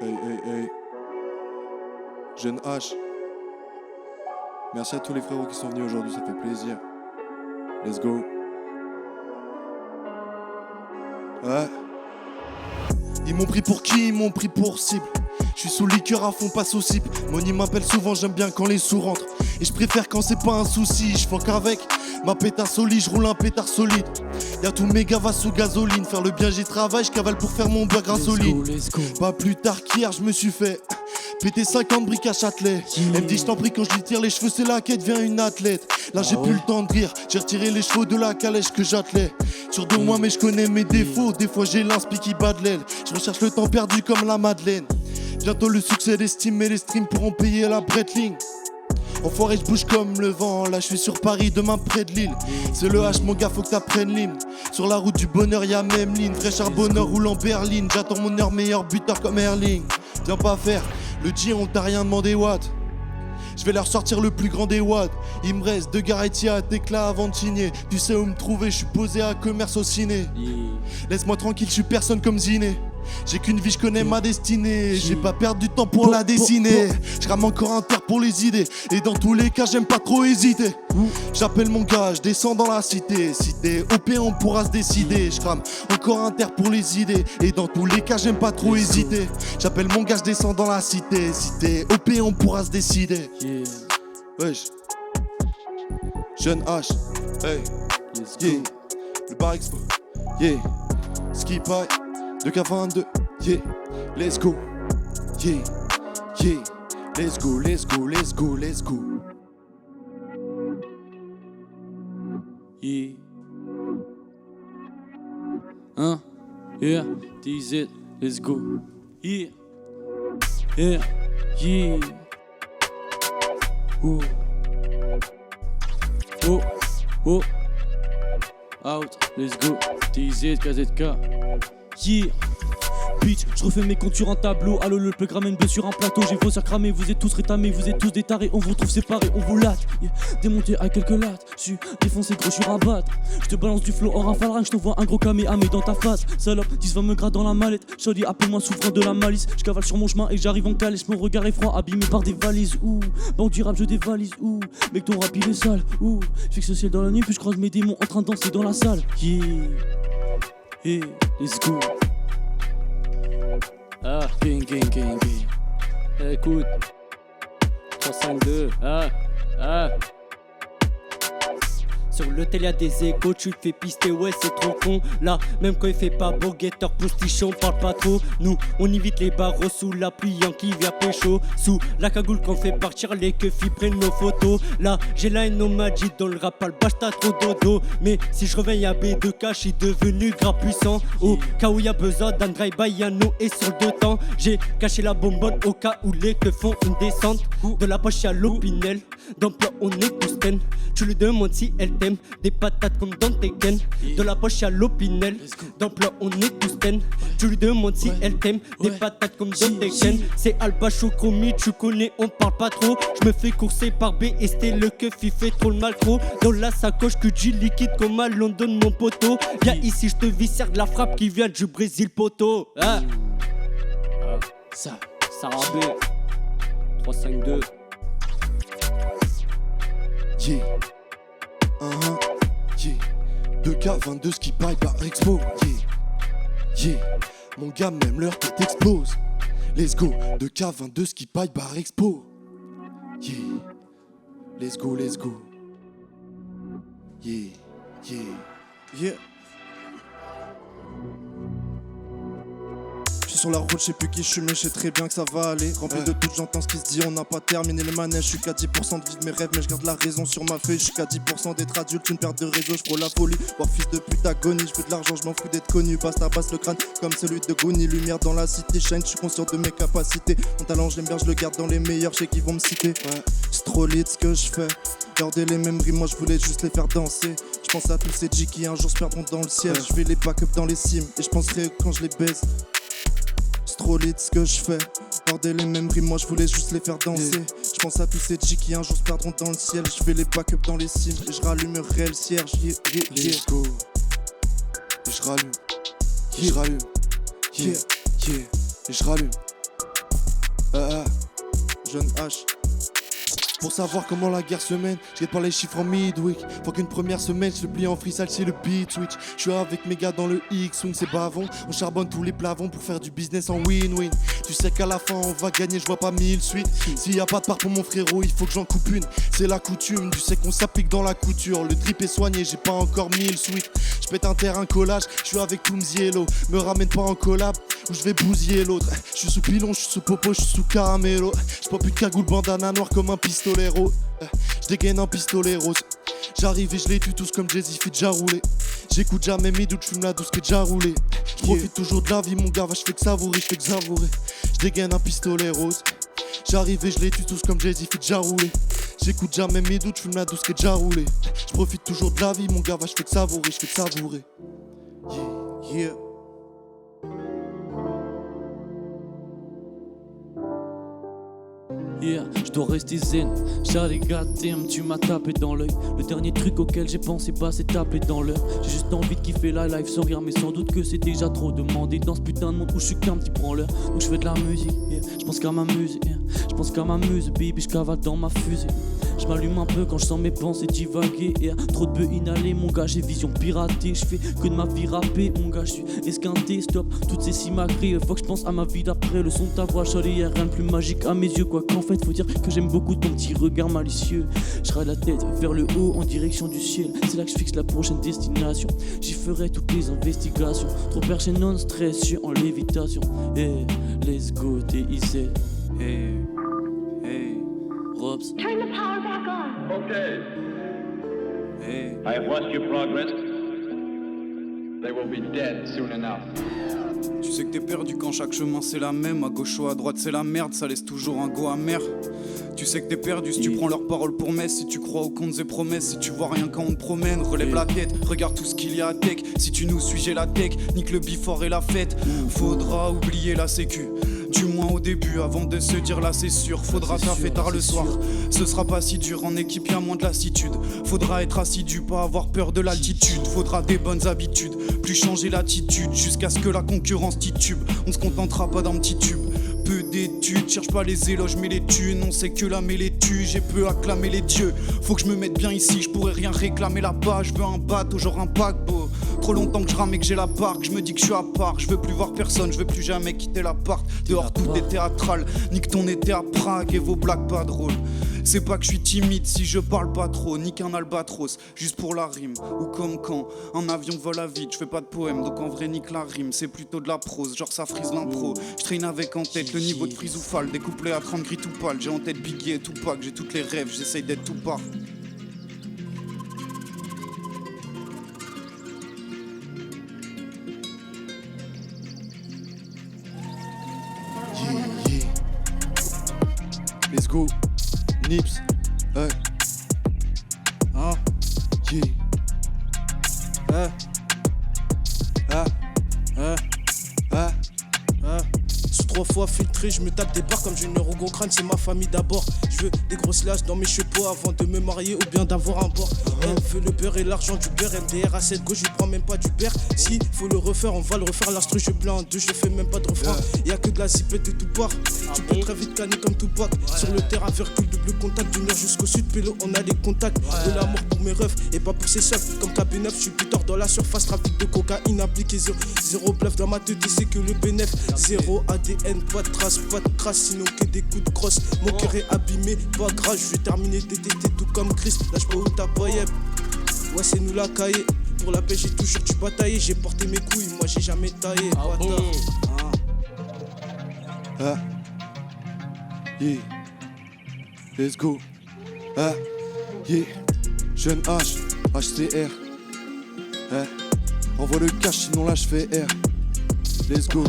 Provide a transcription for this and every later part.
Hey, hey, hey. Jeune H. Merci à tous les frérots qui sont venus aujourd'hui, ça fait plaisir. Let's go. Ouais. Ils m'ont pris pour qui? Ils m'ont pris pour cible. Je suis sous liqueur à fond, passe au cible. Moni m'appelle souvent, j'aime bien quand les sous rentrent. Et je préfère quand c'est pas un souci. Je fuck avec ma pétasse au lit, je roule un pétard solide. Y'a tous mes gars va sous gasoline. Faire le bien, j'y travaille, je cavale pour faire mon beurre grâce au lit. Pas plus tard qu'hier, je me suis fait péter 50 briques à Châtelet. Elle me dit je t'en prie quand je lui tire les cheveux, c'est là qu'elle devient une athlète. Là j'ai plus le temps de rire, j'ai retiré les chevaux de la calèche que j'attelais. Sûr de moi mais je connais mes défauts, des fois j'ai l'inspi qui bat de l'aile. Je recherche le temps perdu comme la Madeleine. Bientôt le succès d'estime et les streams pourront payer la Breitling. Enfoiré je bouge comme le vent, là je suis sur Paris, demain près de Lille. C'est le H mon gars, faut que t'apprennes l'hymne. Sur la route du bonheur y'a même ligne, vrai charbonneur roule en berline. J'attends mon heure, meilleur buteur comme Erling. Viens pas faire le G, on t'a rien demandé Watt. Je vais leur sortir le plus grand des watts. Il me reste 2 Garetti à Técla avant de signer. Tu sais où me trouver, je suis posé à commerce au ciné. Laisse-moi tranquille, je suis personne comme Ziné. J'ai qu'une vie, je connais ma destinée. J'ai pas perdu du temps pour la dessiner. Je rame encore un terre pour les idées. Et dans tous les cas, j'aime pas trop hésiter. J'appelle mon gars, je descends dans la cité. Si t'es OP, on pourra se décider. Je rame encore un terre pour les idées. Et dans tous les cas, j'aime pas trop hésiter. J'appelle mon gars, je descends dans la cité. Si t'es OP, on pourra se décider. Wesh. Jeune H. Hey. Yeah. Le bar expo. Yeah. Ski pie. 2K22, yeah, let's go, yeah, yeah, let's go, let's go, let's go, let's go. Yeah. Yeah, this it, let's go. Yeah, yeah, yeah. Oh, oh, oh. Out, let's go. This it, KZK. Yeah. Bitch, je refais mes comptes sur un tableau. Allo le plug ramène bleu sur un plateau. J'ai vos sacs cramés, vous êtes tous rétamés, vous êtes tous des tarés. On vous trouve séparés, on vous latte. Yeah. Démonté à quelques lattes, su défoncé gros, je suis rabat. Je te balance du flow en rafale, je t'envoie un gros kamehameha dans ta face. Salope, 10-20 me gras dans la mallette. Chaudy, appelle-moi souffrant de la malice. Je cavale sur mon chemin et j'arrive en calèche. Mon regard est froid, abîmé par des valises. Ouh, bon du rap, je dévalise. Ouh, mec ton rap il est sale. Ouh, fixe le ciel dans la nuit, puis je croise mes démons en train de danser dans la salle. Yeah, yeah, let's go. Ah, gang. Écoute, 352, Sur le tel y'a des échos, tu te fais pister, ouais c'est trop con. Là, même quand il fait pas beau, guetteur, postichon, parle pas trop. Nous, on évite les barreaux sous la pluie, qui vient pécho. Sous la cagoule qu'on fait partir, les keufs prennent nos photos. Là, j'ai la haine au Magic, dans le rap, le bâche, t'as trop dodo. Mais si je reviens, y'a B2K, je suis devenu grave puissant. Au cas où y'a besoin d'un drive-by, y'a no et sur 2 temps. J'ai caché la bonbonne au cas où les keufs font une descente. De la poche y'a l'opinel, d'emploi on est tous ten. Tu lui demandes si elle t'aime, des patates comme dans Tekken. De la poche y'a l'opinel, d'emploi on est tous ten. Tu lui demandes si elle t'aime, des patates comme dans Tekken. C'est Alba Chocomi, tu connais, on parle pas trop. Je me fais courser par BST, le keuf il fait trop le mal trop. Dans la sacoche que du liquide comme à London mon poteau. Viens ici, je te viscère de la frappe qui vient du Brésil poteau. Ça rabé 352. Yeah, yeah, 2K22 ski bye par expo. Yeah, mon gars même l'heure tout explose. Let's go, 2K22 ski bye par expo. Yeah, let's go. Yeah. Sur la route, je sais plus qui je suis, mais je sais très bien que ça va aller. Rempli de doutes, j'entends ce qui se dit, on n'a pas terminé les manèges. Je suis qu'à 10% de vivre mes rêves, mais je garde la raison sur ma feuille. Je suis qu'à 10% d'être adulte, une perte de réseau, je frôle la folie. Voir fils de pute agonie, je veux de l'argent, je m'en fous d'être connu. Basta passe le crâne comme celui de Gouni. Lumière dans la cité, shine, je suis conscient de mes capacités. Mon talent, je l'aime bien, je le garde dans les meilleurs, je sais qu'ils vont me citer. C'est trop lit ce que je fais. Garder les mêmes rimes, moi je voulais juste les faire danser. Je pense à tous ces G qui un jour se perdront dans le ciel. Je vais les back up dans les cimes, et je penserai quand je les baise. C'est trop lit ce que je fais. Garder les mêmes rimes, moi je voulais juste les faire danser. Je pense à tous ces G qui un jour se perdront dans le ciel. Je vais les back up dans les cimes et je rallume un réel cierge. Let's go. Et je rallume. Et je rallume. Et je rallume. Jeune H. Pour savoir comment la guerre se mène, je guette par les chiffres en midweek. Faut qu'une première semaine, je le plie en freestyle, c'est le beat switch. Je suis avec mes gars dans le X-Wing, c'est bavon. On charbonne tous les plavons pour faire du business en win-win. Tu sais qu'à la fin on va gagner, je vois pas 1000 suites. S'il y a pas de part pour mon frérot, il faut que j'en coupe une. C'est la coutume, tu sais qu'on s'applique dans la couture. Le trip est soigné, j'ai pas encore 1000 suites. Je pète un terrain collage, je suis avec Toomziello. Me ramène pas en collab, ou je vais bousiller l'autre. Je suis sous pilon, je suis sous popo, je suis sous caramello. Je pop une cagoule bandana noire comme un pistolero. Je dégaine un pistolet rose. J'arrive et je les tue tous comme Jay-Z fait déjà rouler. J'écoute jamais mes doutes, je fume la douce qui est déjà roulée. Je profite toujours de la vie mon gars, je fais que savourer, je fais que savourer. Je dégaine un pistolet rose. J'arrive et je les tue tous comme Jay-Z fait déjà rouler. J'écoute jamais mes doutes, je fume la douce qui est déjà roulée. Je profite toujours de la vie mon gars, je fais que savourer, je fais que savourer. Yeah. Yeah, je dois rester zen. Charlie goddamn, tu m'as tapé dans l'œil. Le dernier truc auquel j'ai pensé pas, c'est taper dans l'heure. J'ai juste envie de kiffer la life sans rire, mais sans doute que c'est déjà trop demandé dans ce putain de monde où je suis qu'un petit branleur. Donc je fais de la musique, yeah. Je pense qu'à m'amuser, yeah. Je pense qu'à m'amuser, baby, je cavale dans ma fusée. Je m'allume un peu quand je sens mes pensées divaguer, yeah. Trop de bœufs inhalés, mon gars, j'ai vision piratée. Je fais que de ma vie rappée, mon gars, je suis esquinté, stop. Toutes ces simacries, faut que je pense à ma vie d'après. Le son de ta voix, Charlie, y'a rien de plus magique à mes yeux, quoi qu'en fait, faut dire que j'aime beaucoup ton petit regard malicieux. Je râle la tête vers le haut en direction du ciel. C'est là que je fixe la prochaine destination. J'y ferai toutes les investigations. Trop perché non stress, je suis en lévitation. Hey, let's go, TIC. Hey, hey, Robs. Turn the power back on. Okay. Hey. I have watched your progress. They will be dead soon enough. Tu sais que t'es perdu quand chaque chemin c'est la même. À gauche ou à droite c'est la merde, ça laisse toujours un goût amer. Tu sais que t'es perdu si tu prends leurs paroles pour messe. Si tu crois aux contes et promesses, si tu vois rien quand on te promène. Relève la tête, regarde tout ce qu'il y a à tech. Si tu nous suis j'ai la tech, nique le before et la fête. Faudra oublier la sécu, du moins au début, avant de se dire là c'est sûr. Faudra taffer tard le soir, ce sera pas si dur. En équipe y'a moins de lassitude. Faudra être assidu, pas avoir peur de l'altitude. Faudra des bonnes habitudes, plus changer l'attitude. Jusqu'à ce que la concurrence titube. On se contentera pas d'un petit tube. Peu d'études, cherche pas les éloges mais les thunes. On sait que la mêlée tue, j'ai peu acclamé les dieux. Faut que je me mette bien ici, je pourrais rien réclamer là-bas. Je veux un bateau, genre un paquebot. Trop longtemps que je rame et que j'ai la barque, je me dis que je suis à part. Je veux plus voir personne, je veux plus jamais quitter l'appart. Dehors tout est théâtral, nique ton été à Prague et vos blagues pas drôles. C'est pas que je suis timide si je parle pas trop, nique un albatros, juste pour la rime. Ou comme quand un avion vole à vide, je fais pas de poème, donc en vrai nique la rime. C'est plutôt de la prose, genre ça frise l'impro. Je traîne avec en tête le niveau de frise ou fall. Des couplets à 30 gris tout pâle, j'ai en tête Biggie et Tupac. J'ai toutes les rêves, j'essaye d'être tout part. Yeah. Let's go. Nips. Hey. Hein? Yeah. Sous 3 fois filtré, je me tape des barres comme Junior Hugo Crâne, c'est ma famille d'abord. Je veux des grosses lasses dans mes chapeaux avant de me marier ou bien d'avoir un bord. Elle veut le beurre et l'argent du beurre, MDR à 7 gauche, je prends même pas du beurre. Si faut le refaire, on va le refaire. L'instru, je plein en deux, je fais même pas de refrain. Y'a que de la zipette de tout part. Tu peux très vite canner comme Tupac. Sur le terrain, virgule, double contact. Du nord jusqu'au sud, pélo, on a les contacts. De l'amour pour mes refs et pas pour ses seufs. Comme KB9, je suis plus tard dans la surface. Trafic de cocaïne appliqué, zéro bluff dans ma tête, c'est que le bénéf. Zéro ADN, pas de trace, pas de crasse, sinon que des coups de crosse. Mon cœur est abîmé, pas grave, je vais terminer TTT tout comme Chris. Lâche pas où t'as paillé. Ouais, c'est nous la cahier. Pour la paix, j'ai toujours dû batailler. J'ai porté mes couilles, moi j'ai jamais taillé. Yeah. Let's go. Yeah. Jeune H, HCR. Envoie le cash, sinon là je fais R. Let's go.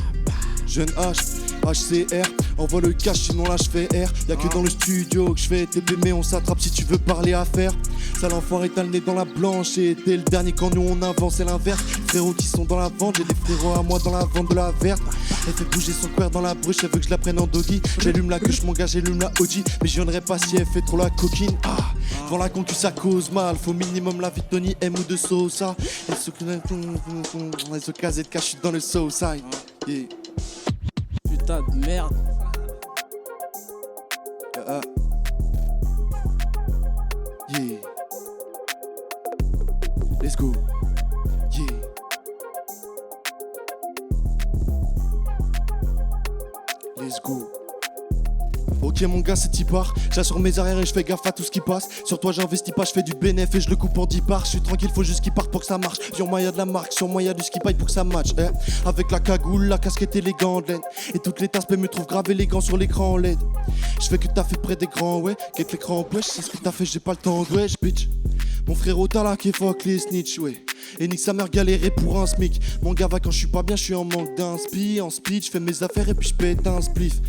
Jeune H, HCR. Envoie le cash, sinon là je fais R. Y'a que dans le studio que je fais TP, mais on s'attrape si tu veux parler affaires. Sale enfoiré, t'as le nez dans la blanche. Et t'es le dernier quand nous on avance, c'est l'inverse. Frérots qui sont dans la vente, j'ai des frérots à moi dans la vente de la verte. Elle fait bouger son cuir dans la bruche, elle veut que je la prenne en doggy. J'allume la queue, je m'engage, j'allume la OG. Mais je viendrai pas si elle fait trop la coquine. Devant la concu ça cause mal. Faut minimum la vie de Tony M ou de Sosa. Elle se case et de cache dans le Southside. Yeah. Putain de merde. let's go. Ok mon gars c'est 10 parts, j'assure mes arrières et je fais gaffe à tout ce qui passe. Sur toi j'investis pas, je fais du bénéf et je le coupe en 10 parts. Je suis tranquille, faut juste qu'il parte pour que ça marche. Sur moi y'a de la marque, sur moi y'a du ski paille pour que ça match Avec la cagoule, la casquette et les gants de laine. Et toutes les tasses me trouvent grave élégant sur l'écran en LED. Je fais que t'as fait près des grands ouais, qu'être l'écran wesh, c'est ce que t'as fait, j'ai pas le temps de wesh bitch. Mon frérot t'as là qui fuck les snitch ouais. Et nique sa mère galérer pour un smic. Mon gars va quand je suis pas bien, je suis en manque d'inspi. En speed, je fais mes affaires et puis je pète un spliff.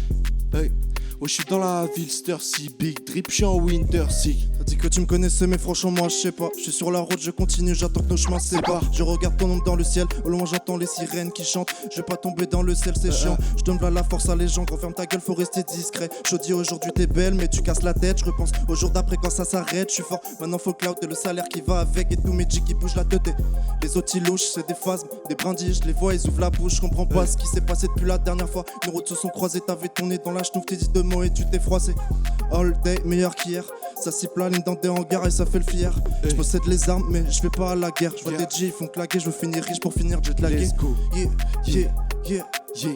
Hey. Ouais, je suis dans la ville, si big drip, je suis en winter sick. T'as dit que tu me connaissais, mais franchement, moi je sais pas. Je suis sur la route, je continue, j'attends que nos chemins se séparent. Je regarde ton ombre dans le ciel, au loin j'entends les sirènes qui chantent. Je vais pas tomber dans le sel, c'est chiant. Je donne la force à les gens, quand ferme ta gueule, faut rester discret. Je dis aujourd'hui t'es belle, mais tu casses la tête. Je repense au jour d'après quand ça s'arrête. Je suis fort, maintenant faut cloud et le salaire qui va avec. Et tous mes G qui bougent la tête. Les autres ils louchent, c'est des phasmes, des brindilles. Je les vois, ils ouvrent la bouche, je comprends pas ce qui s'est passé depuis la dernière fois. Nos routes se sont croisées, t'avais ton nez dans la chenouf, t'es dit deux mots et tu t'es froissé. All day, meilleur qu'hier. Ça s'y planine dans des hangars et ça fait le fier. Je possède les armes, mais je vais pas à la guerre. Je vois des G, ils font claquer, je veux finir riche pour finir jet lagué. Let's go. Yeah, yeah, yeah, Yeah.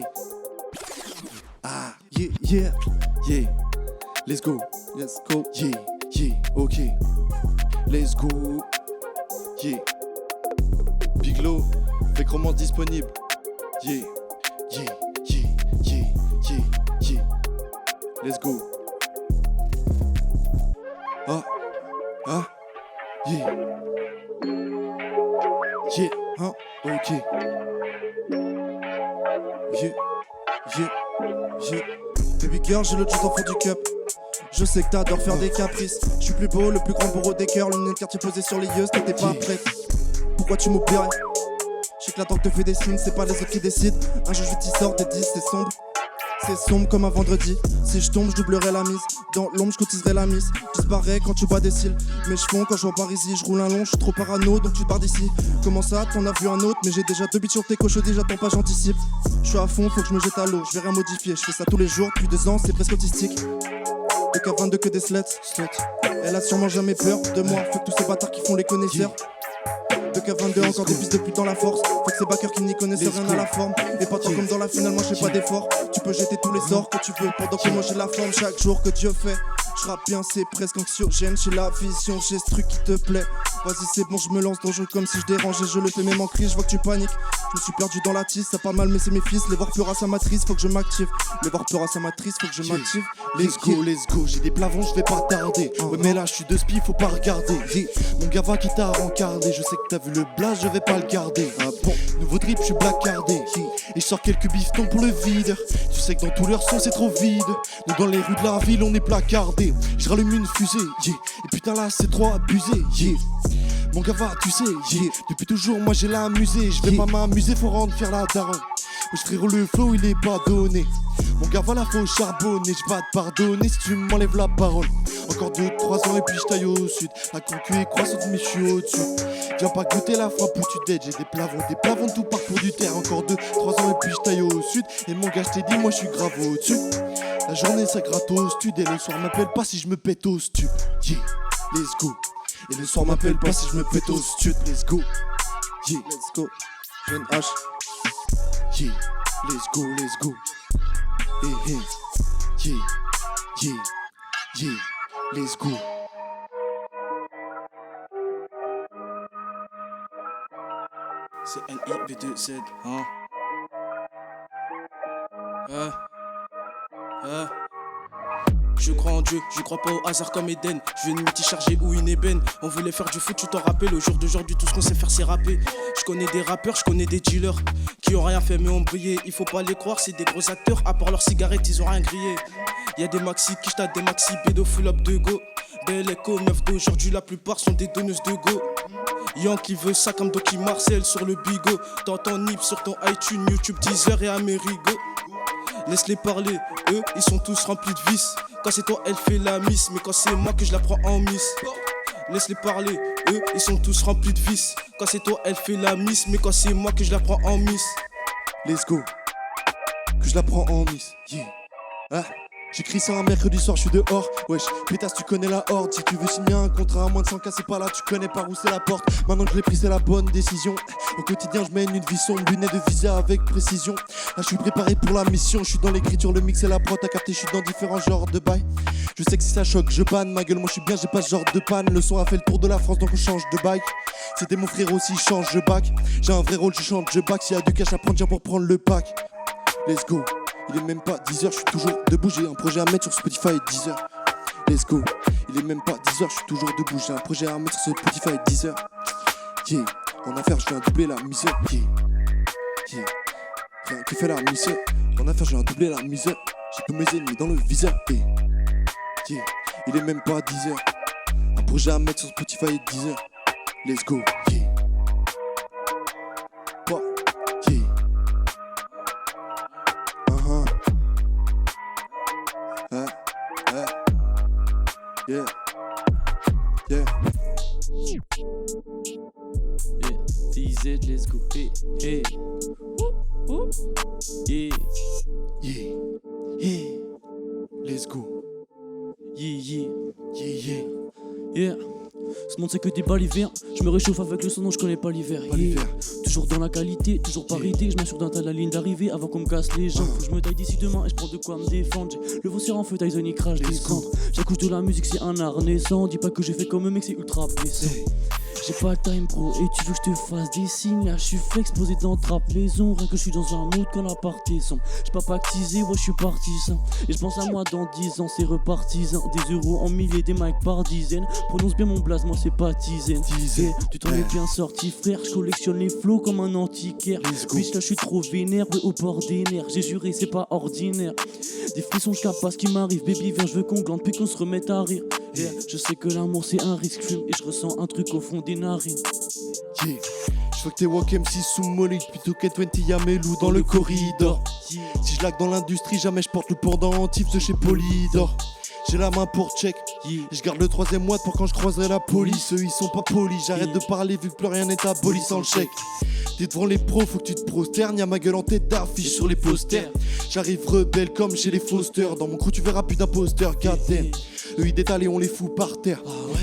ah, yeah, yeah. Yeah. Let's go. Let's go. Yeah. Yeah. Ok. Let's go. Yeah. Big Low. Fait romance disponible. Yeah. Yeah. Yeah. Yeah. Yeah. Yeah. Let's go. Ah. Ah. Yeah. Yeah. Hein? Ok. Yeah, yeah, yeah. Baby girl, j'ai le jus d'enfant du cup. Je sais que t'adores faire des caprices. Je suis plus beau, le plus grand bourreau des cœurs. L'une quartier posé sur les yeux, t'étais pas prête. Pourquoi tu m'oublierais? Je sais que la tank te fait des signes, c'est pas les autres qui décident. Un jour je t'y sors des 10, c'est sombre. C'est sombre comme un vendredi. Si je tombe, je doublerai la mise. Dans l'ombre, je cotiserai la mise. Je disparais quand tu bats des cils. Mes cheveux quand je vois Parisis. Je roule un long, je suis trop parano, donc tu pars d'ici. Comment ça, t'en as vu un autre? Mais j'ai déjà 2 bits sur tes cochonnées, j'attends pas, j'anticipe. Je suis à fond, faut que je me jette à l'eau. Je vais rien modifier, je fais ça tous les jours. Depuis 2 ans, c'est presque autistique. De K22 que des sluts. Elle a sûrement jamais peur de moi. Faut que tous ces bâtards qui font les connaisseurs. De K22, encore des pistes de pute dans la force. Faut que ces backers qui n'y connaissent rien à la forme. Et pas trop comme dans la finale, moi je fais pas d'effort. Tu peux jeter tous les sorts que tu veux. Pendant que moi j'ai la forme chaque jour que Dieu fait. Je rappe bien, c'est presque anxiogène. J'ai la vision, j'ai ce truc qui te plaît. Vas-y, c'est bon, je me lance dans le jeu comme si je dérangeais. Je le fais même en crise, je vois que tu paniques. Je me suis perdu dans la tisse, ça pas mal, mais c'est mes fils. Les voir pleurer à sa matrice, faut que je m'active. Les voir pleurer à sa matrice, faut que je m'active. Let's go, let's go, j'ai des plavons, je vais pas tarder. Ouais, mais là, je suis de spi, faut pas regarder. Mon gars va qui t'a rencardé, je sais que t'as vu le blast, je vais pas le garder. Ah bon, nouveau drip, je suis blackardé. Et je sors quelques biftons pour le vide. Tu sais que dans tous leurs sons, c'est trop vide. Nous, dans les rues de la ville, on est placardé. Je rallume une fusée, yeah. Et putain, là, c'est trop abusé, yeah. Mon gars va, tu sais, yeah. Depuis toujours, moi j'ai l'amusé. Je vais pas m'amuser, faut rendre fier la daronne. Wesh frérot, le flow il est pas donné. Mon gars voilà, faut charbonner. Je vais te pardonner si tu m'enlèves la parole. Encore 2-3 ans et puis je taille au sud. La concu est croissante mais je suis au-dessus. Viens pas goûter la frappe où tu dead. J'ai des plavons tout part pour du terre. Encore 2-3 ans et puis je taille au sud. Et mon gars je t'ai dit moi je suis grave au-dessus. La journée ça gratte au stud. Et le soir m'appelle pas si je me pète au stud. Yeah, let's go. Et le soir m'appelle pas si je me pète au stud. Let's go. Yeah, Let's go. Jeune H. yeah, let's go, let's go. Hey, hey. Yeah, yeah, yeah, let's go. C'est NIB2Z. Hein? Je crois en Dieu, je crois pas au hasard comme Eden. Je veux une multi-chargée ou une ébène. On voulait faire du foot, tu t'en rappelles. Au jour d'aujourd'hui, tout ce qu'on sait faire, c'est rapper. Je connais des rappeurs, je connais des dealers qui ont rien fait mais ont brillé. Il faut pas les croire, c'est des gros acteurs. À part leurs cigarettes, ils ont rien grillé. Y'a des maxi qui j't'ai des maxi bédo full up de go. Belle écho, meuf d'aujourd'hui, la plupart sont des donneuses de go. Yankee veut ça comme Doki Marcel sur le bigot. T'entends Nip sur ton iTunes, YouTube, Deezer et Amerigo. Laisse-les parler, eux, ils sont tous remplis de vices. Quand c'est toi, elle fait la miss, mais quand c'est moi que je la prends en miss. Laisse-les parler, eux, ils sont tous remplis de vices. Quand c'est toi, elle fait la miss, mais quand c'est moi que je la prends en miss. Let's go. Que je la prends en miss. Yeah. Ah. J'écris ça un mercredi soir, je suis dehors. Wesh, pétasse, tu connais la horde. Si tu veux signer un contrat à moins de 100K, c'est pas là, tu connais par où c'est la porte. Maintenant que je l'ai pris, c'est la bonne décision. Au quotidien, je mène une vie sombre, lunettes de visa avec précision. Là, je suis préparé pour la mission. Je suis dans l'écriture, le mix et la prod. T'as capté, je suis dans différents genres de bail. Je sais que si ça choque, je panne. Ma gueule, moi je suis bien, j'ai pas ce genre de panne. Le son a fait le tour de la France, donc on change de bike. C'était mon frérot, s'il change, je back. J'ai un vrai rôle, je chante, je back. S'il y a du cash à prendre, viens pour prendre le pack. Let's go. Il est même pas 10h, je suis toujours debout. J'ai un projet à mettre sur Spotify et 10h. Let's go. Il est même pas 10h, je suis toujours debout. J'ai un projet à mettre sur Spotify et 10h. Yeah. En affaire, je viens doubler la misère. Yeah. Yeah. Rien que fait la misère. En affaire, je viens doubler la misère. J'ai tous mes ennemis dans le viseur. Yeah. Yeah. Il est même pas 10h. Un projet à mettre sur Spotify et 10h. Let's go. Yeah. Bah. Yeah. Yeah, yeah. Yeah, TZ, let's go. Hey, hey. Woo, woo. Yeah, Yeah, yeah. Let's go. yeah, yeah. Yeah, yeah. Yeah. Ce monde c'est que des balivernes. Je me réchauffe avec le son, non je connais pas l'hiver. Pas l'hiver. Toujours dans la qualité, toujours par idée. Je m'assure d'un tas de la ligne d'arrivée avant qu'on me casse les jambes. Faut que je me taille d'ici demain et je prends de quoi me défendre. J'ai le vent en feu, Tyson il crache des cendres. J'accouche de la musique, c'est un art naissant. Dis pas que j'ai fait comme un mec, c'est ultra blessant. J'ai pas le time bro et tu veux que je te fasse des signes. Là je suis flex posé dans trap maison. Rien que je suis dans un mood quand la partie sombre. J'ai pas pactisé, ouais je suis partisan. Et je pense à moi dans 10 ans, c'est repartisan. Des euros en milliers, des mics par dizaines. Prononce bien mon blaze, moi c'est pas dizaine. Dizaine. Tu t'en es bien sorti frère. Je collectionne les flows comme un antiquaire. Bitch là je suis trop vénère, ouais, au bord des nerfs. J'ai juré c'est pas ordinaire. Des frissons je capte pas ce qui m'arrive. Baby viens je veux qu'on glande puis qu'on se remette à rire. Yeah. Je sais que l'amour c'est un risque. Fume et je ressens un truc au fond des narines. Yeah. J'vois que t'es Walk MC sous molly. Plutôt K20 y'a mes loups dans le corridor. Yeah. Si je lag dans l'industrie, jamais je porte le pendentif de chez Polydor. J'ai la main pour check. Yeah. Je garde le 3ème watt pour quand je croiserai la police. Eux ils sont pas polis. J'arrête de parler vu que plus rien n'est aboli sans le chèque. T'es devant les pros, faut que tu te prosternes. Y'a ma gueule en tête d'affiche sur les posters. J'arrive rebelle comme chez les Foster. Dans mon crew tu verras plus d'imposteurs. Goddamn. Eux ils détalent et on les fout par terre.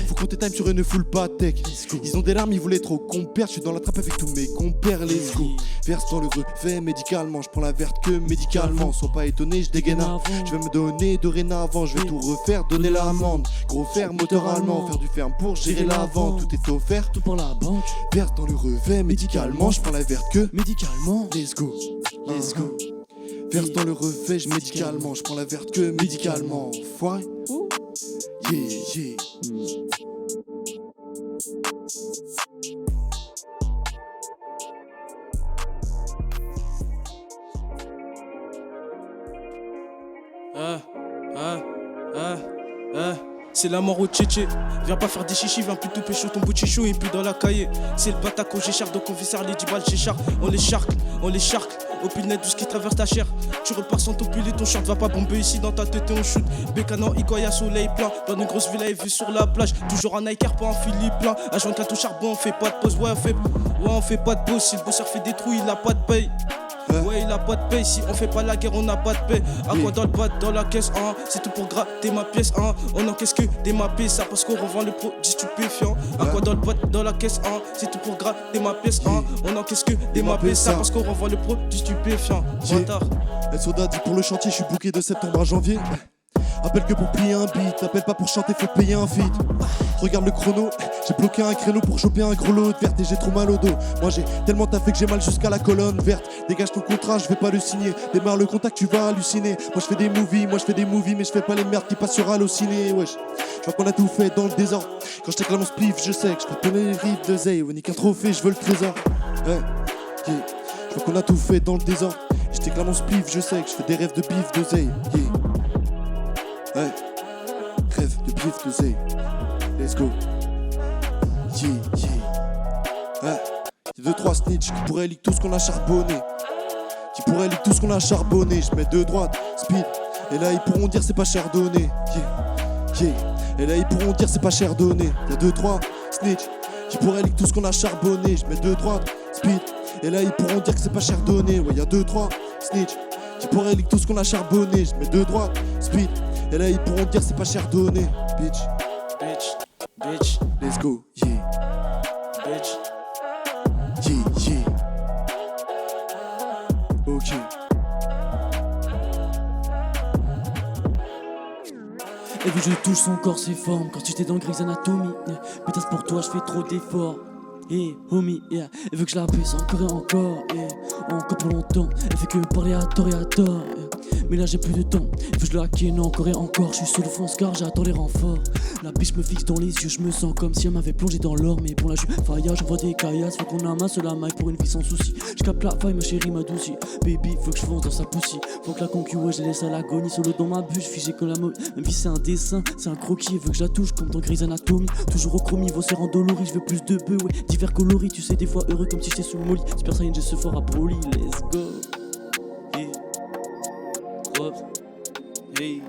Faut compter time sur une full patek. Ils ont des larmes, ils voulaient trop qu'on perde. Je suis dans la trappe avec tous mes compères, let's go. Verse dans le revêt médicalement. Je prends la verte que médicalement. Sois pas étonné, je dégaine. Je vais me donner dorénavant. Je vais tout refaire, donner l'amende. Gros fer, moteur allemand. Faire du ferme pour gérer la vente. Tout est offert. Tout par la banque. Verse dans le revêt médicalement. Je prends la verte que Médicalement. let's go. Let's go. Verse dans le revêt médicalement. Je prends la verte que médicalement. Foiré. Yeah, yeah. C'est la mort au tchétché. Viens pas faire des chichis, viens plutôt pécho ton bout de chichou et puis dans la cahier. C'est le bataco, j'écharpe, donc on viscère les 10 balles, j'écharpe. On les charcle, au pilnet, tout ce qui traverse ta chair. Tu repars sans ton pull et ton short, va pas bomber ici dans ta tête et on shoot. Bécanan, Ikoya, soleil plein. Dans une grosse villa et vue sur la plage. Toujours un Nike, pas un Philippe plein. À joindre qu'à tout charbon, on fait pas de pause, ouais, on fait pas de pause. Si le bosseur fait des trous, il a pas de paye. Ouais, il a pas de paye, si on fait pas la guerre, on n'a pas de paix. À quoi dans le bas, dans la caisse, hein. C'est tout pour gratter ma pièce, hein. On encaisse que des mappés, ça parce qu'on revend le produit stupéfiant. À quoi dans le bas, dans la caisse, hein. C'est tout pour gratter ma pièce, hein. On encaisse que des mappés, ça parce qu'on revend le produit stupéfiant. Retard. El Soda dit pour le chantier, je suis booké de septembre à janvier. Appelle que pour plier un beat, appelle pas pour chanter, faut payer un feat. Regarde le chrono, j'ai bloqué un créneau pour choper un gros lot de verte et j'ai trop mal au dos. Moi j'ai tellement taffé que j'ai mal jusqu'à la colonne verte. Dégage ton contrat, je vais pas le signer. Démarre le contact, tu vas halluciner. Moi je fais des movies, mais je fais pas les merdes qui passent sur Allociné. Wesh, je vois qu'on a tout fait dans le désordre. Quand je t'éclame mon spliff, je sais que je peux donner les rives de Zay. Nique un trophée, je veux le trésor. Ouais, yeah. Je vois qu'on a tout fait dans le désordre. Je t'éclame mon spliff, je sais que je fais des rêves de bif de Zay. Yeah. Ouais, rêve de bif de Zay. Let's go. Yeah, yeah. Ouais. Y'a 2-3 snitch qui pourraient leak tout ce qu'on a charbonné. Je mets de droite, speed. Et là ils pourront dire c'est pas cher donné. Yeah, yeah. Et là ils pourront dire c'est pas cher donné. Y'a 2-3 snitch qui pourraient leak tout ce qu'on a charbonné. Je mets de droite, speed. Et là ils pourront dire que c'est pas cher donné. Ouais, y'a 2-3 snitch qui pourraient leak tout ce qu'on a charbonné. Je mets de droite, speed. Et là ils pourront dire c'est pas cher donné. Bitch, Bitch, let's go, yeah, bitch. yeah. Ok. Et vu que je touche son corps, ses formes. Quand j'étais dans Grey's Anatomy, putain, c'est pour toi, je fais trop d'efforts. Et homie, yeah. Elle veut que je la baisse encore et encore, encore pour longtemps. Elle fait que parler à tort et à tort, mais là j'ai plus de temps. Elle veut que je la ken encore et encore. Je suis sous le fond car j'attends les renforts. La biche me fixe dans les yeux, je me sens comme si elle m'avait plongé dans l'or. Mais pour la faillage, j'envoie des caillasses. Faut qu'on amasse la maille pour une vie sans souci. Je capte la faille, ma chérie m'adoucit. Baby, faut que je fonce dans sa poussie. Faut que la concu, ouais, je laisse à l'agonie. Solo dans ma bûche, figé comme la mode. Même si c'est un dessin, c'est un croquis. Elle veut que je la touche comme dans Grey's Anatomy. Toujours au chromie, vos serres endoloris. Je veux plus de bœufs, ouais. Divers coloris, tu sais, des fois heureux comme si j'étais sous le molly. Super Saiyan, j'ai ce fort à Broly. Let's go. Hey. Hop. Hey.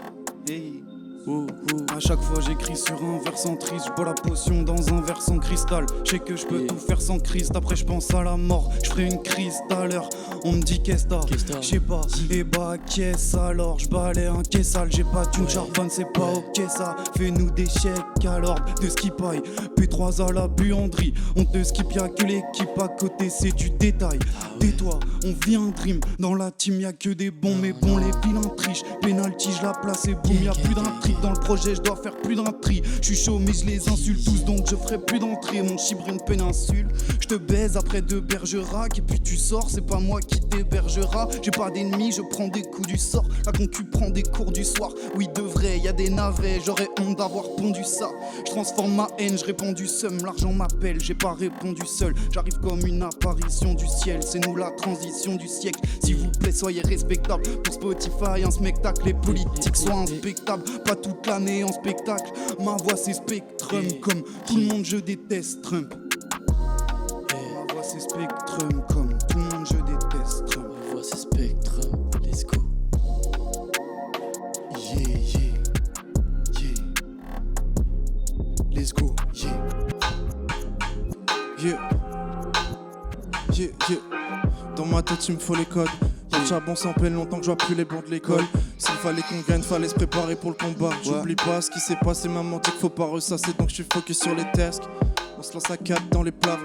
Hey. Oh, oh. À chaque fois j'écris sur un versant triste, je bois la potion dans un versant cristal. Je sais que je peux tout faire sans Christ, après je pense à la mort, je ferai une crise tout à l'heure. On me dit qu'est-ce t'as, je sais pas, et bah qu'est-ce alors, je balais un quai sale, j'ai pas d'une charbonne, c'est pas ok ça. Fais-nous des chèques à l'ordre de ce qui paille, P3 à la buanderie. On te skip, y'a que l'équipe à côté, c'est du détail. Tais-toi, on vit un dream, dans la team y'a que des bons, mais bon les vilains trichent. Penalty, je la place et boum, y'a plus d'un tri. Dans le projet, je dois faire plus d'un tri. Je suis chaud, mais je les insulte tous, donc je ferai plus d'entrée. Mon chibre, une péninsule. Je te baise après de Bergerac, et puis tu sors, c'est pas moi qui t'hébergera. J'ai pas d'ennemis, je prends des coups du sort. La concu prend des cours du soir. Oui, de vrai, y a des navets, j'aurais honte d'avoir pondu ça. Je transforme ma haine, je réponds du seum. L'argent m'appelle, j'ai pas répondu seul. J'arrive comme une apparition du ciel. C'est nous la transition du siècle. S'il vous plaît, soyez respectables. Pour Spotify, un spectacle, les politiques soient inspectables. Pas toute l'année en spectacle, ma voix c'est Spectrum. Comme tout le monde je déteste Trump. Ma voix c'est Spectrum. Comme tout le monde je déteste Trump. Ma voix c'est Spectrum, let's go. Yeah, let's go, Yeah. Dans ma tête, il me faut les codes. Y'a le charbon sans peine, longtemps que je vois plus les bancs de l'école. S'il fallait qu'on gagne, fallait se préparer pour le combat. J'oublie pas ce qui s'est passé, maman dit qu'il faut pas ressasser, donc je suis focus sur les tasks. On se lance à 4 dans les plaves.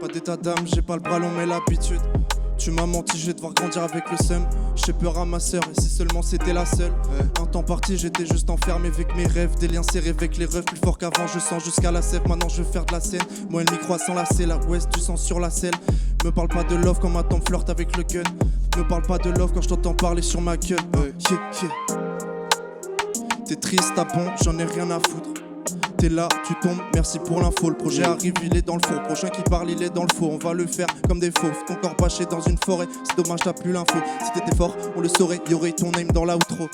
Pas d'état d'âme, j'ai pas le bras long, mais l'habitude. Tu m'as menti, je vais devoir grandir avec le seum. J'ai peur à ma sœur, et si seulement c'était la seule. Un temps parti, j'étais juste enfermé avec mes rêves. Des liens serrés avec les refs, plus fort qu'avant, je sens jusqu'à la sève. Maintenant je veux faire de la scène. Moi, ennemi croit sans lacet, la ouest, du sang sur la selle. Me parle pas de love quand ma tombe flirte avec le gun. Me parle pas de love quand je t'entends parler sur ma gueule. T'es triste, t'as bon, j'en ai rien à foutre. T'es là, tu tombes, merci pour l'info. Le projet arrive, il est dans le four. Prochain qui parle, il est dans le four. On va le faire comme des fauves. Ton corps bâché dans une forêt, c'est dommage, t'as plus l'info. Si t'étais fort, on le saurait, y'aurait ton name dans la outro.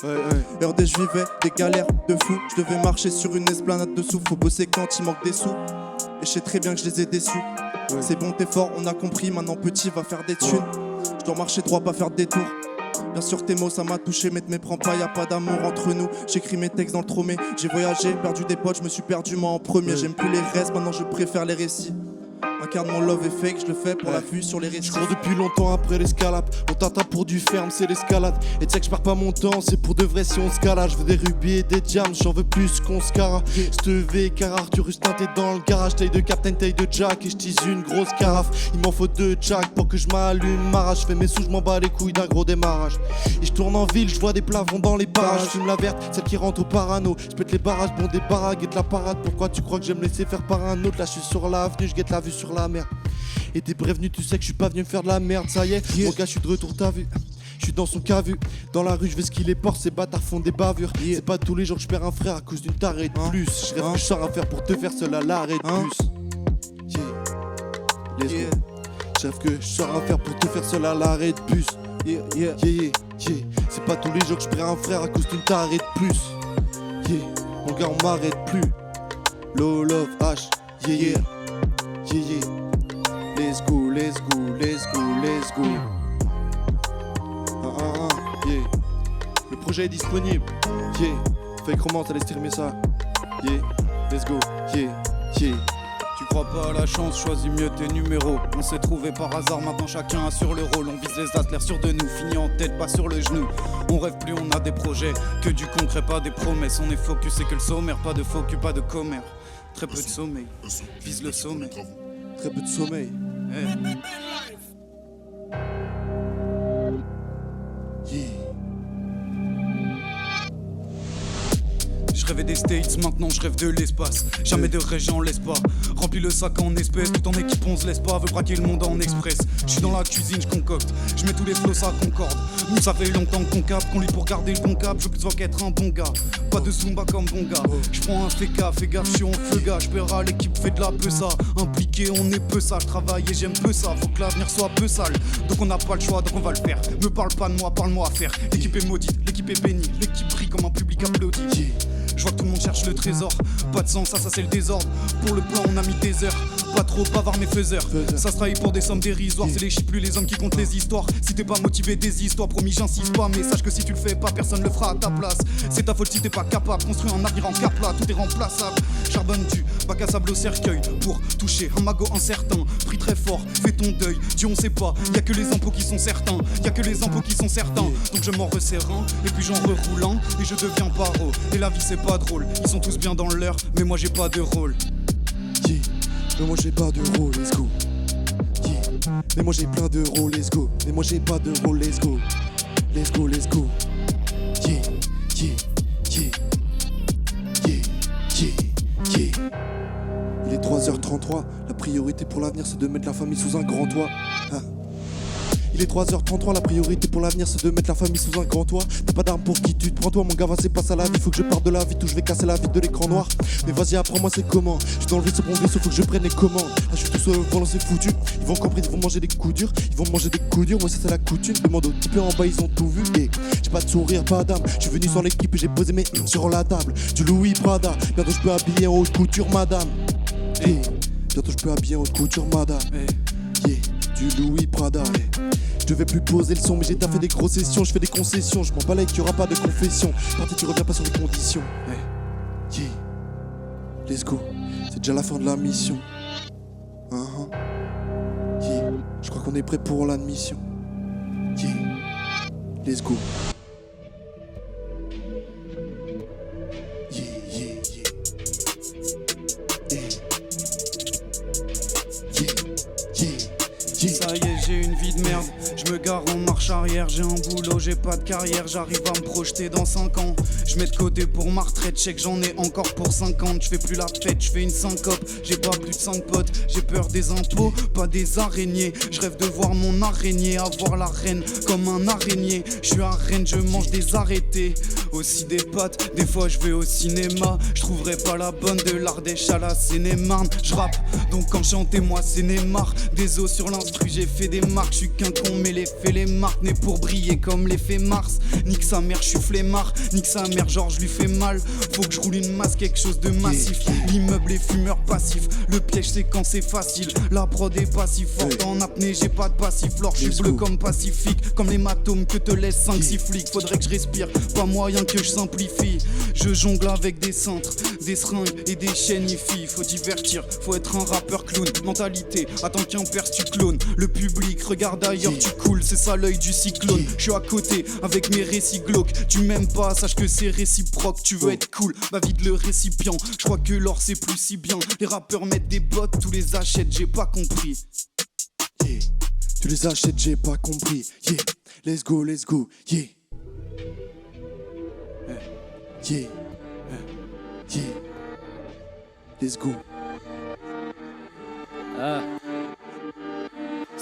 Heure des je vivais, des galères de fou. Je devais marcher sur une esplanade de sous. Faut bosser quand il manque des sous. Et je sais très bien que je les ai déçus. C'est bon, t'es fort, on a compris. Maintenant petit va faire des thunes. Je dois marcher droit, pas faire de détour. Bien sûr tes mots ça m'a touché, mais te méprends pas, y'a pas d'amour entre nous. J'écris mes textes dans le tromé, j'ai voyagé, perdu des potes, je me suis perdu moi en premier. J'aime plus les restes, maintenant je préfère les récits. Incarne mon love est fake, je le fais pour la vue sur les récits. Je cours depuis longtemps après l'escalade. On t'attend pour du ferme, c'est l'escalade. Et tu sais que je perds pas mon temps, c'est pour de vrai si on se calade. Je veux des rubis et des diams, j'en veux plus qu'on se cara. Steve, car Arthur Rustin, t'es dans le garage. Taille de Captain, taille de Jack, et je tease une grosse carafe. Il m'en faut 2 Jack pour que je m'allume ma rage. Je fais mes sous, je m'en bats les couilles d'un gros démarrage. Et je tourne en ville, je vois des plafonds dans les barrages. Je fume la verte, celle qui rentre au parano. Je pète les barrages, bon des baragues et de la parade. Pourquoi tu crois que j'aime laisser faire par un autre? Là je suis sur l'avenue, je guette la vue sur la mer. Et t'es prévenu, tu sais que je suis pas venu me faire de la merde, ça y est, mon gars, je suis de retour, t'as vu. Je suis dans son cavu, dans la rue, je vais ce qu'il est porte, ces bâtards font des bavures. C'est pas tous les jours que je perds un frère à cause d'une tarée de plus. Je rêve que je sors à faire pour te faire seul à l'arrêt de bus. Let's go. Je rêve que je sors à faire pour te faire seul à l'arrêt de bus. C'est pas tous les jours que je perds un frère à cause d'une tarée de plus. Mon gars, on m'arrête plus. Low love H, yeah. Let's go, let's go, let's go, let's go. Yeah. Le projet est disponible. Fake romance, allez streamer ça. Let's go, Tu crois pas à la chance, choisis mieux tes numéros. On s'est trouvé par hasard, maintenant chacun assure le rôle. On vise les as, l'air sûr de nous, fini en tête, pas sur le genou. On rêve plus, on a des projets, que du concret, pas des promesses. On est focus, c'est que le sommaire, pas de focus, pas de commère. Très peu de sommeil, vise le sommet. Très peu de sommeil. Eh. Yeah. Je rêvais des States, maintenant je rêve de l'espace. Jamais de rêve, j'en laisse pas. Remplis le sac en espèces, tout en équipe on se laisse pas. Veut braquer le monde en express. Je suis dans la cuisine, je concocte. Je mets tous les flots, ça concorde. Nous ça fait longtemps qu'on capte, qu'on lit pour garder le bon cap. Je veux plus qu'être un bon gars, pas de Zumba comme bon gars. Je prends un féca, fais gaffe, je suis en feu gars. Je à l'équipe fait de la peu ça. Impliqué, on est peu ça. Je travaille et j'aime peu ça. Faut que l'avenir soit peu sale. Donc on n'a pas le choix, donc on va le faire. Me parle pas de moi, parle-moi à faire. L'équipe est maudite, l'équipe est bénie. L'équipe brille comme un public applaudi. Je vois que tout le monde cherche le trésor. Pas de sens, ça c'est le désordre. Pour le plan on a mis des heures. Pas trop bavard mais faiseur. Ça se trahit pour des sommes dérisoires. C'est les chiffres plus les hommes qui comptent les histoires. Si t'es pas motivé des histoires, promis j'insiste pas. Mais sache que si tu le fais pas, personne le fera à ta place. C'est ta faute si t'es pas capable. Construire un avenir en cap là, tout est remplaçable. Charbonne du bac à sable au cercueil. Pour toucher un magot incertain. Pris très fort, fais ton deuil. Dieu on sait pas, y'a que les impôts qui sont certains. Y'a que les impôts qui sont certains. Donc je m'en resserre un, et puis j'en reroule un. Et je deviens paro. Et la vie c'est pas drôle, ils sont tous bien dans leur, mais moi j'ai pas de rôle. Yeah. Mais moi j'ai pas de rôle, let's go. Yeah. Mais moi j'ai plein de rôles, let's go. Mais moi j'ai pas de rôle, let's go. Let's go, let's go. Yeah, yeah, yeah. Yeah, yeah, yeah. Il est 3h33, la priorité pour l'avenir c'est de mettre la famille sous un grand toit. Hein. Il est 3h33, la priorité pour l'avenir c'est de mettre la famille sous un grand toit. T'as pas d'armes pour qui tu te prends toi mon gars, c'est pas ça la vie. Faut que je parte de la vie où je vais casser la vitre de l'écran noir. Mais vas-y apprends-moi c'est comment. Je suis dans le vaisseau pour mon vaisseau, faut que je prenne les commandes. Là je suis tout seul au volant c'est foutu. Ils vont comprendre, ils vont manger des coups durs. Ils vont manger des coups durs, moi ça c'est la coutume. Demande aux types en bas ils ont tout vu. Yeah. J'ai pas de sourire, pas d'âme. Je suis venu sans l'équipe et j'ai posé mes sur la table. Du Louis Prada, bientôt je peux habiller en haute couture madame. Yeah. Bientôt je peux habiller en haute couture madame. Yeah. Du Louis Prada. Yeah. Je devais plus poser le son mais j'ai taffé des grosses sessions. Je fais des concessions, je m'en bats qu'il y aura pas de confession. Parti tu reviens pas sur les conditions. Yeah. Let's go, c'est déjà la fin de la mission. Yeah. Je crois qu'on est prêt pour l'admission. Yeah. Let's go. Yeah, yeah, yeah. Yeah. Yeah, yeah. Ça y est, j'ai une vie de merde. Je me gare en marche arrière, j'ai un boulot, j'ai pas de carrière. J'arrive à me projeter dans 5 ans. Je mets de côté pour ma retraite, je sais que j'en ai encore pour 50. Je fais plus la fête, je fais une syncope. J'ai pas plus de 5 potes, j'ai peur des impôts, pas des araignées. Je rêve de voir mon araignée, avoir la reine comme un araignée. Je suis à Rennes, je mange des arrêtés, aussi des pâtes. Des fois je vais au cinéma, je trouverai pas la bonne de l'Ardèche à la Seine-et-Marne. Je rappe, donc quand chantez moi c'est Neymar. Des os sur l'instru, j'ai fait des marques. Je suis qu'un con mais les faits les marques. Né pour briller comme l'effet Mars. Nique sa mère, je suis flemmard. Nique sa mère, genre je lui fais mal. Faut que je roule une masse, quelque chose de massif. L'immeuble est fumeur passif. Le piège c'est quand c'est facile. La prod est pas si forte en apnée, j'ai pas de passiflore. Je suis bleu comme Pacifique, comme l'hématome que te laisse 5-6 flics. Faudrait que je respire, pas moyen que je simplifie. Je jongle avec des cintres, des seringues et des chaînes IFI. Faut divertir, faut être un rappeur clown. Mentalité, attends qu'un perce tu clones. Le public regarde ailleurs, tu coules, c'est ça l'œil du cyclone. Je suis à côté avec mes récits glauques. Tu m'aimes pas, sache que c'est réciproque. Tu veux être cool, bah vide le récipient. Je crois que l'or c'est plus si bien. Les rappeurs mettent des bottes, tous les achètent, j'ai pas compris. Yeah. Tu les achètes, j'ai pas compris. Yeah. Let's go, yeah. Yeah. Yeah. Let's go.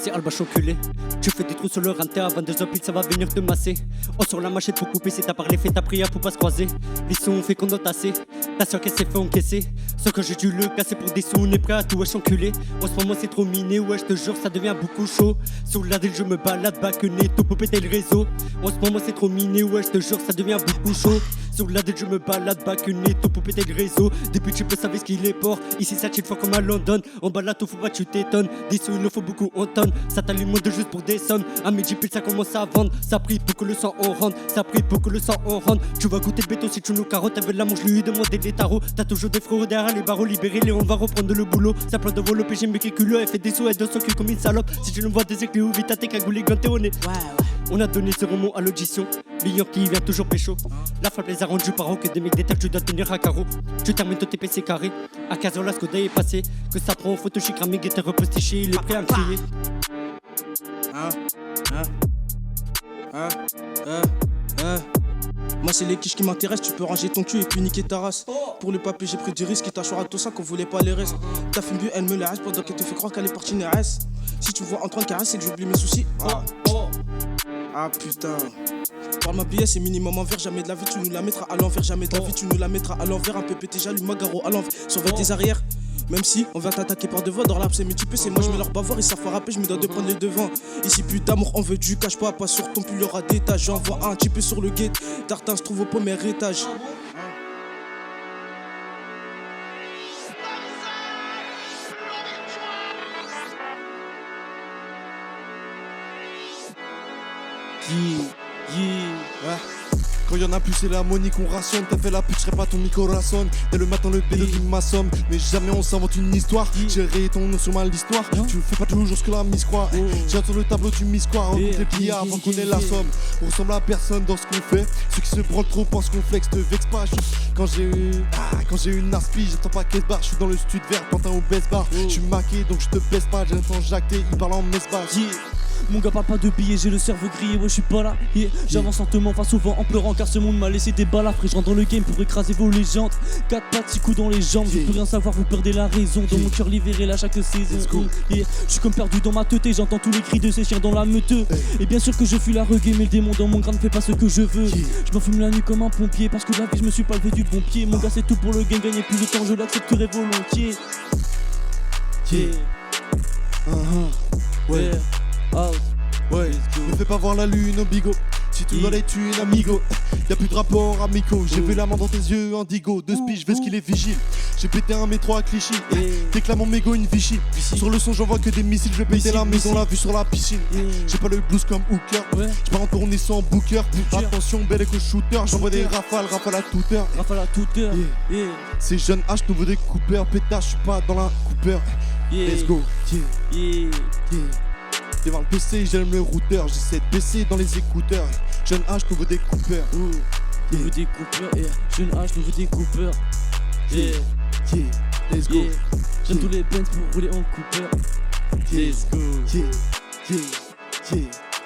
C'est Albache enculé. Tu fais des trous sur le rinté à 22h pile, ça va venir te masser. Oh, sur la machette pour couper, c'est ta parlé, fais ta prière pour pas se croiser. Les sons fait qu'on doit tasser. Ta soeur qu'elle s'est fait encaisser. Sauf que j'ai dû le casser pour des sous, on est prêt à tout wesh enculé. En ce moment c'est trop miné, ouais, je te jure, ça devient beaucoup chaud. Sur la ville, je me balade, bac nez, tout pour péter le réseau. En ce moment c'est trop miné, ouais, je te jure, ça devient beaucoup chaud. Sur la dette je me balade, back une étau pour péter le réseau. Depuis tu peux savoir ce qu'il est port. Ici ça chill fort comme à London. En bas là tout faut pas tu t'étonnes. Des sous il en faut beaucoup on tonne. Ça t'allume de juste pour des sommes. À midi pile ça commence à vendre. Ça prie pour que le sang on rentre. Ça prie pour que le sang on rentre. Tu vas goûter le béton si tu nous carottes. Avec la manche lui demander des tarots. T'as toujours des frérots derrière les barreaux. Libérez-les on va reprendre le boulot. Ça plein de vol au PG mais qui culot. Elle fait des sous elle donne son cul comme une salope. Si tu nous vois des éclats ou vite à tes cagoulés gantés au nez. On a donné 0 mots à l'audition. Million qui vient toujours pécho. La frappe les a rendus par an que des mecs des terres tu dois tenir à carreau. Tu termines ton TPC carré. À 15h la Skoda est passée. Que ça prend en photo chic ramé guetteur repostiché. Il est prêt à me crier. Moi c'est les quiches qui m'intéressent, tu peux ranger ton cul et puis niquer ta race. Pour le papier j'ai pris du risque et t'as choisi tout ça qu'on voulait pas les restes. Ta fille bu elle me la reste pendant qu'elle te fait croire qu'elle est partie NRS. Si tu me vois en train de caresser c'est que j'oublie mes soucis. Ah putain. Parle ma billet c'est minimum en verre, jamais de la vie tu nous la mettras à l'envers. Jamais de la vie tu nous la mettras à l'envers. Un peu pété j'allume ma garo à l'envers. Surveille tes arrières. Même si on va t'attaquer par devant dans l'abcès mais tu peux c'est moi je mets leur bavoir, ils savent pas rapper, je me dois de prendre les devants. Ici plus d'amour, on veut du cash pas sur ton pull, il y aura des tâches. J'envoie un petit peu sur le gate, Tartin se trouve au premier étage. Quand y'en a plus c'est la monnaie qu'on rationne. T'as fait la pute, j'serais pas ton micro-rasson. Dès le matin le bédo qui m'assomme. Mais jamais on s'invente une histoire. J'ai rayé ton nom sur ma l'histoire. Tu fais pas toujours ce que la mise croit. J'ai sur le tableau du mise croit. On compte les billets avant qu'on ait la somme. On ressemble à personne dans ce qu'on fait. Ceux qui se branlent trop pensent qu'on flex. Te vexe pas. Quand j'ai une aspi, j'attends pas qu'elle barre. J'suis dans le stud vert, pantin au baisse bar. J'suis maqué donc je te baisse pas. J'ai l'impression jacté, il parle en mesbas. Mon gars parle pas de billets, j'ai le cerveau grillé, ouais je suis pas là. J'avance lentement, enfin souvent en pleurant car ce monde m'a laissé des balles. Après je rentre dans le game pour écraser vos légendes. 4 pattes, 6 coups dans les jambes, je peux rien savoir, vous perdez la raison. Dans mon cœur libéré là chaque saison. Je suis comme perdu dans ma tête et j'entends tous les cris de ces chiens dans la meute. Et bien sûr que je fuis la reggae mais le démon dans mon grain ne fait pas ce que je veux. Je m'en fume la nuit comme un pompier parce que la vie je me suis pas levé du bon pied. Mon gars c'est tout pour le game, gagner plus de temps je l'accepterai volontiers. Ouais. Ouais, ne fais pas voir la lune au bigot. Si tu veux les tuer, amigo. Y'a plus de rapport amico. J'ai vu la main dans tes yeux, indigo. De speech, je vais ce qu'il est vigile. J'ai pété un métro à Clichy. Déclame mon mégot une Vichy. Sur le son, j'en vois que des missiles. Je vais péter la maison, la vue sur la piscine. J'ai pas le blues comme Hooker. J'pars en tournée sans booker. Attention, bel écho shooter. J'envoie des rafales à toute heure. Rafale à toute heure. C'est jeune H, nouveau découpeur. Pétage, j'suis pas dans la Cooper. Let's go. Devant le PC, j'aime le routeur. J'essaie de baisser dans les écouteurs. Jeune H, nouveau découpeur. Nouveau découpeur, jeune H, nouveau découpeur. Let's go. J'aime tous les bands pour rouler en coupeur. Let's go.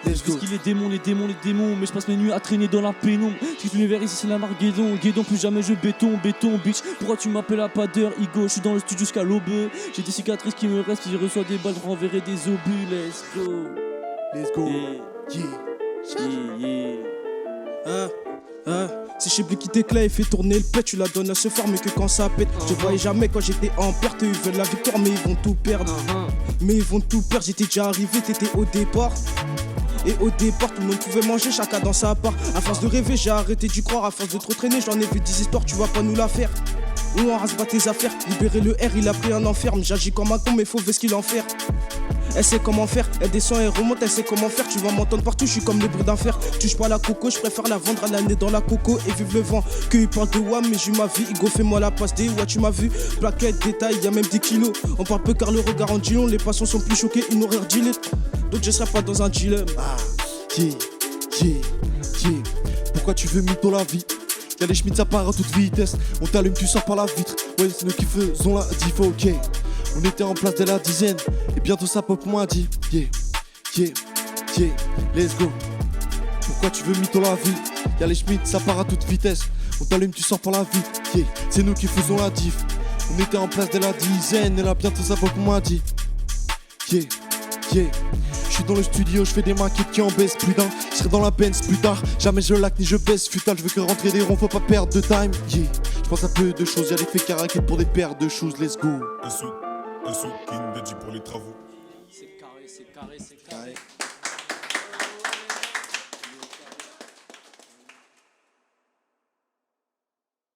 Let's go. Parce qu'il est démon, les démons. Mais je passe mes nuits à traîner dans la pénombre. Si l'univers ici c'est la marque Guédon, plus jamais je béton, bitch. Pourquoi tu m'appelles à pas d'heure, Igo? Je suis dans le studio jusqu'à l'aube. J'ai des cicatrices qui me restent, si je reçois des balles, je renverrai des obus. Let's go. C'est chez Blé qui t'éclate et fait tourner le pet. Tu la donnes à se former que quand ça pète. Je voyais jamais quand j'étais en perte. Ils veulent la victoire mais ils vont tout perdre. J'étais déjà arrivé, t'étais au départ. Et au départ, tout le monde pouvait manger, chacun dans sa part. À force de rêver, j'ai arrêté d'y croire. À force de trop traîner, j'en ai vu 10 histoires, tu vas pas nous la faire. Ou on rase pas tes affaires. Libérer le R, il a pris un enferme. J'agis comme un con, mais faut ver ce qu'il en fait. Elle sait comment faire, elle descend et remonte, elle sait comment faire. Tu vas m'entendre partout, je suis comme les bruits d'un fer. Touche pas la coco, je préfère la vendre à l'année dans la coco et vive le vent. Que il parle de WAM, mais j'ai ma vie. Igo, fais-moi la passe des ouais, tu m'as vu. Plaquette, détail, y'a même des kilos. On parle peu car le regard en dilon. Les passants sont plus choqués, une horaire dealer. Donc je serai pas dans un dilemme. Pourquoi tu veux mytho la vie? Y'a les schmitts, ça part à toute vitesse. On t'allume, tu sors par la vitre. Ouais, c'est nous qui faisons la diff, ok. On était en place dès la dizaine. Et bientôt ça pop moins dit. Let's go. Pourquoi tu veux mytho la vie? Y'a les schmitts, ça part à toute vitesse. On t'allume, tu sors par la vitre. C'est nous qui faisons la diff. On était en place dès la dizaine. Et là bientôt ça pop moins dit. Je suis dans le studio, je fais des maquettes qui en baissent plus d'un. Je serai dans la Benz plus tard, jamais je lac ni je baisse. Futal, je veux que rentrer des ronds, faut pas perdre de time. Je pense à peu de choses, y'a des faits caraqués pour des paires de choses, let's go. Un sou, King Deji pour les travaux. C'est carré.